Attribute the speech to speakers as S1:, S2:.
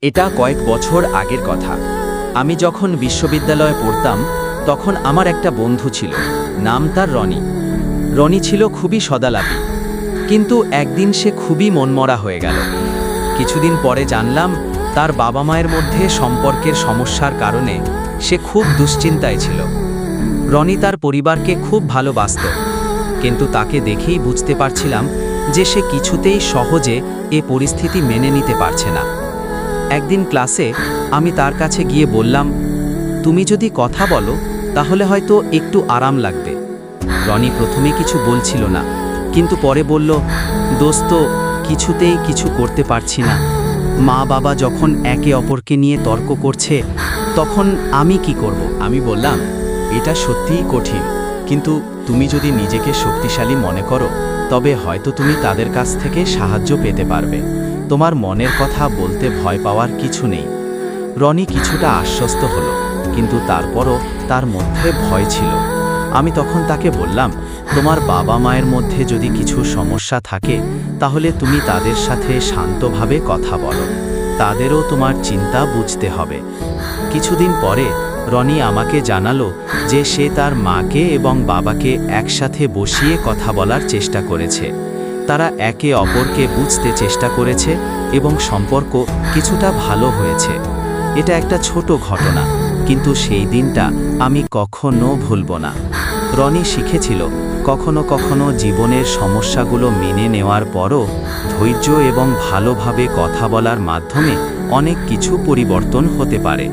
S1: এটা কয়েক বছর আগের কথা। আমি যখন বিশ্ববিদ্যালয়ে পড়তাম তখন আমার একটা বন্ধু ছিল, নাম তার রনি। রনি ছিল খুবই সদালাপী, কিন্তু একদিন সে খুবই মনমরা হয়ে গেল। কিছুদিন পরে জানলাম তার বাবা মায়ের মধ্যে সম্পর্কের সমস্যার কারণে সে খুব দুশ্চিন্তায় ছিল। রনি তার পরিবারকে খুব ভালোবাসত, কিন্তু তাকে দেখেই বুঝতে পারছিলাম যে সে কিছুতেই সহজে এ পরিস্থিতি মেনে নিতে পারছে না। একদিন ক্লাসে আমি তার কাছে গিয়ে বললাম, তুমি যদি কথা বলো তাহলে হয়তো একটু আরাম লাগবে। রনি প্রথমে কিছু বলছিল না, কিন্তু পরে বলল, দোস্ত, কিছুতেই কিছু করতে পারছি না। মা বাবা যখন একে অপরকে নিয়ে তর্ক করছে তখন আমি কি করব?
S2: আমি বললাম, এটা সত্যিই কঠিন, কিন্তু তুমি যদি নিজেকে শক্তিশালী মনে করো তবে হয়তো তুমি তাদের কাছ থেকে সাহায্য পেতে পারবে। তোমার মনের কথা বলতে ভয় পাওয়ার কিছু নেই। রনি কিছুটা আশ্বস্ত হলো, কিন্তু তারপরও তার মধ্যে ভয় ছিল। আমি তখন তাকে বললাম, তোমার বাবা মায়ের মধ্যে যদি কিছু সমস্যা থাকে তাহলে তুমি তাদের সাথে শান্তভাবে কথা বলো। তাদেরও তোমার চিন্তা বুঝতে হবে। কিছুদিন পরে রনি আমাকে জানালো যে সে তার মাকে এবং বাবাকে একসাথে বসিয়ে কথা বলার চেষ্টা করেছে। তারা একে অপরকে বুঝতে চেষ্টা করেছে এবং সম্পর্ক কিছুটা ভালো হয়েছে। এটা একটা ছোট ঘটনা, কিন্তু সেই দিনটা আমি কখনো ভুলব না। রনি শিখেছিল কখনো কখনো জীবনের সমস্যাগুলো মেনে নেওয়ার পরও ধৈর্য এবং ভালোভাবে কথা বলার মাধ্যমে অনেক কিছু পরিবর্তন হতে পারে।